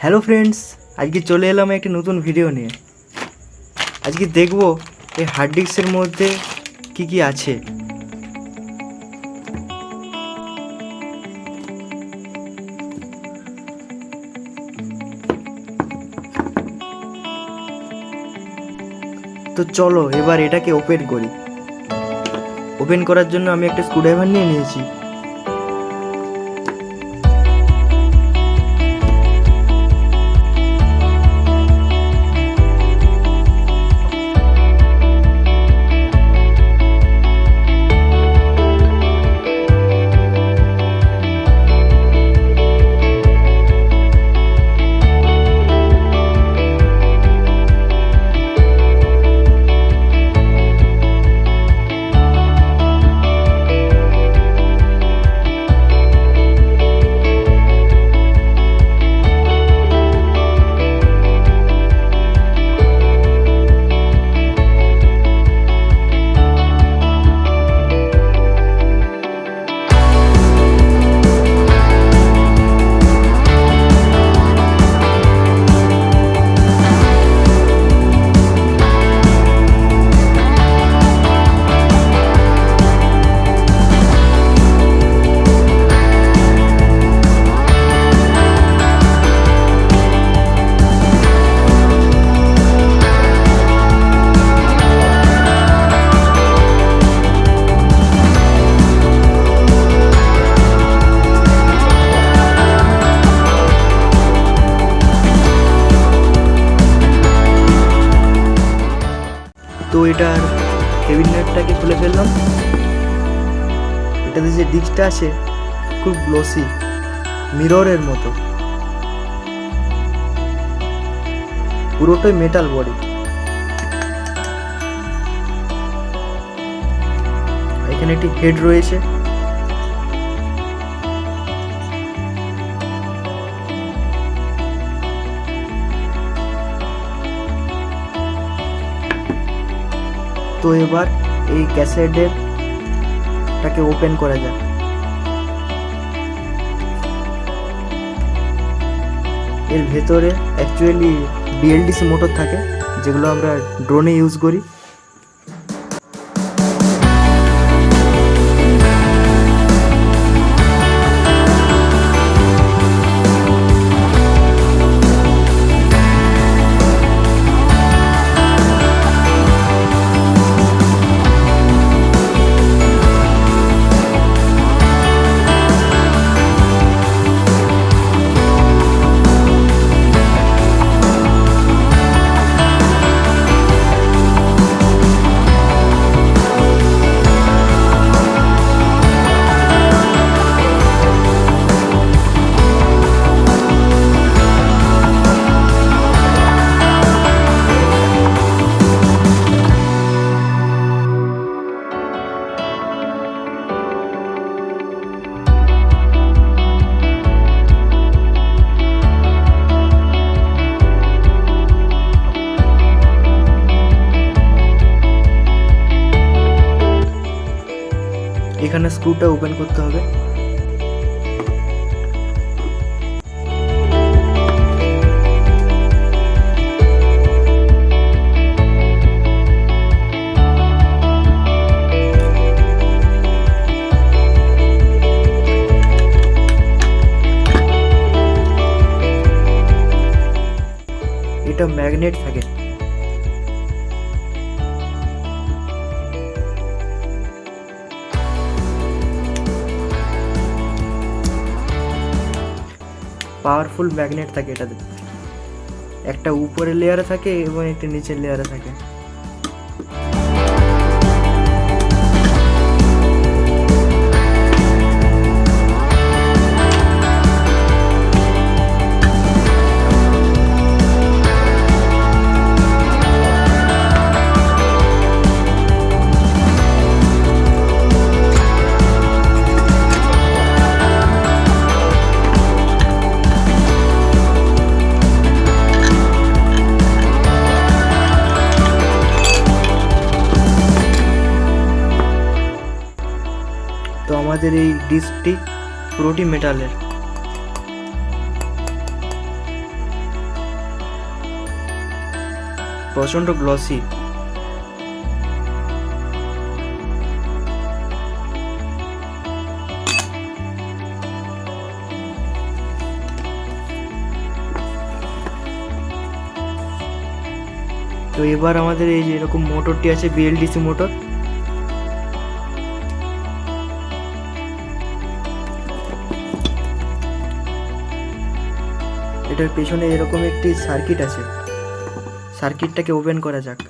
Hello friends, আজকে চলে এলাম একটি নতুন ভিডিও নিয়ে। আজকে দেখব এই হার্ড ডিস্কের মধ্যে কি কি আছে। তো চলো এবার এটাকে ওপেন করি। ওপেন করার জন্য আমি একটা স্ক্রুড্রাইভার নিয়ে নিয়েছি। তো এটার ক্যাবিনেটটাকে খুলে ফেললাম। এটাতে যে ডিস্কটা আছে খুব গ্লসি, মিররের মতো, পুরোটাই মেটাল বডি। এখানে একটি হেড রয়েছে। তো এবার এই ক্যাসেটেরটাকে ওপেন করা যাক। এর ভেতরে অ্যাকচুয়ালি bldc মোটর থাকে, যেগুলো আমরা ড্রোনে ইউজ করি। এখানে স্ক্রুটা ওপেন করতে হবে। এটা ম্যাগনেট থাকে। পাওয়ারফুল ম্যাগনেট থাকে এটাতে। একটা উপরের লেয়ারে থাকে এবং একটা নিচের লেয়ারে থাকে। তো আমাদের এই ডিস্কটি পুরোটি মেটালের। প্রচণ্ড গ্লসি। তো এবার আমাদের এই যে এরকম মোটরটি আছে, বিএলডিসি মোটর। এটার পেছনে এরকম একটি সার্কিট আছে, সার্কিটটাকে ওপেন করা যাক।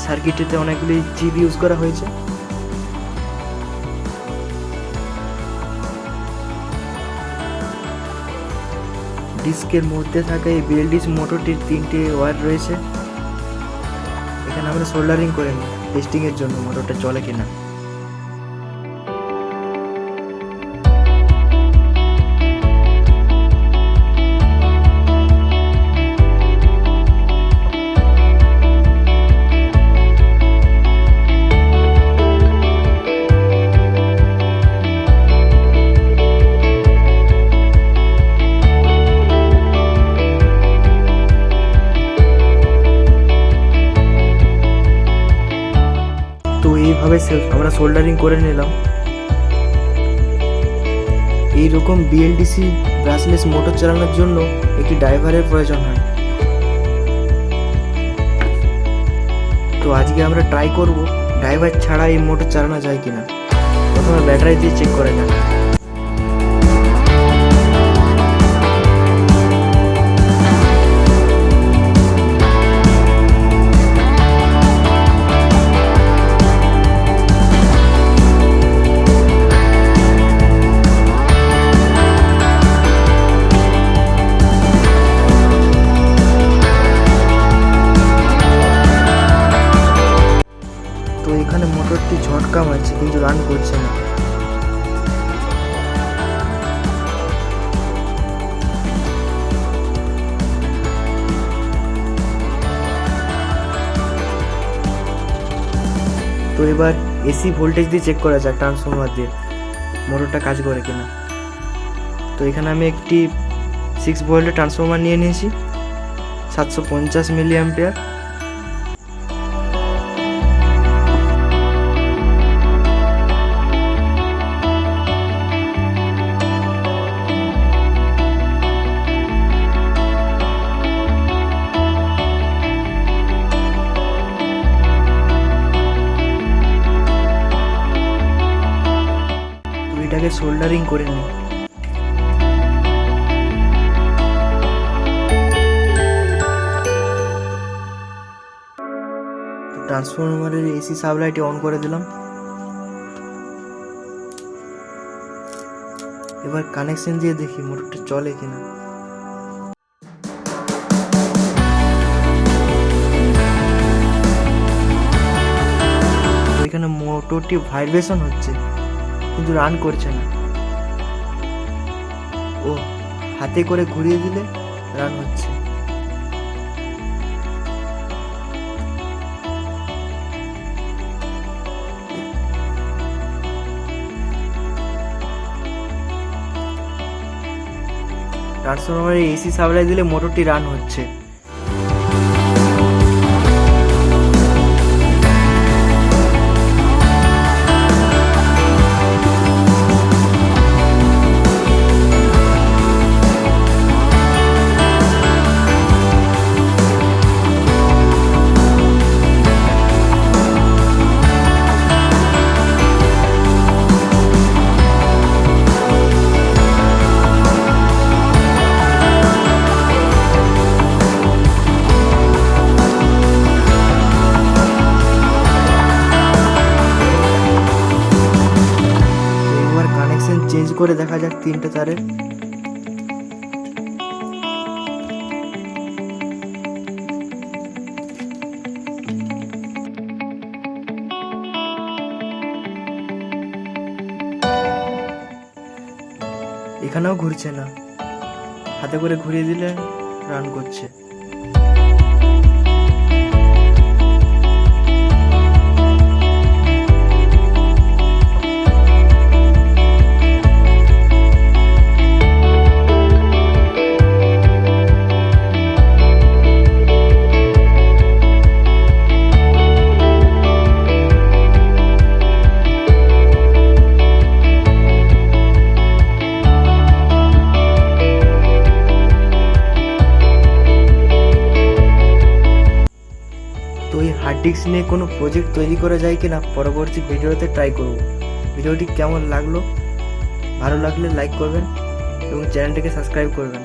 সার্কিটটিতে অনেকগুলি চিপ ইউজ করা হয়েছে। ডিস্কের মধ্যে থাকা এই বিএলডিসি মোটরটির 3টি ওয়্যার রয়েছে। এখানে আমরা সোল্ডারিং করে নিই টেস্টিং এর জন্য মোটরটা চলে কিনা। তো এইভাবে আমরা সোল্ডারিং করে নিলাম। এইরকম বিএলডিসি ব্রাশলেস মোটর চালানোর জন্য একটি ড্রাইভারের প্রয়োজন হয়। তো আজকে আমরা ট্রাই করব ড্রাইভার ছাড়া এই মোটর চালানো যায় কিনা। প্রথমে ব্যাটারি দিয়ে চেক করে যাক। তো এখানে মোটরটি ঝটকা মারছে কিন্তু রান করছে না। তো এবার এসি ভোল্টেজ দিয়ে চেক করা যাক ট্রান্সফরমার দিয়ে মোটরটা কাজ করে কিনা। তো এখানে আমি একটি 6 ভোল্টের ট্রান্সফরমার নিয়ে নিয়েছি, 750 মিলি অ্যাম্পিয়ার। এটাকে সোল্ডারিং করে নিই। ট্রান্সফরমারের এসি সাপ্লাইটি অন করে দিলাম। এবার কানেকশন দিয়ে দেখি মোটরটা চলে কিনা। এখানে মোটরটি ভাইব্রেশন হচ্ছে কিন্তু রান করছে না। ও হাতে করে ঘুরিয়ে দিলে রান হচ্ছে। ট্রান্সফরমারে এসি সাপ্লাই দিলে মোটরটি রান হচ্ছে। চেঞ্জ করে দেখা যাক 3টে তারের। এখানেও ঘুরছে না, হাতে করে ঘুরিয়ে দিলে রান করছে। তো এই হার্ড ডিস্ক নিয়ে কোনো প্রজেক্ট তৈরি করা যায় কিনা পরবর্তী ভিডিওতে ট্রাই করব। ভিডিওটি কেমন লাগলো, ভালো লাগলে লাইক করবেন এবং চ্যানেলটিকে সাবস্ক্রাইব করবেন।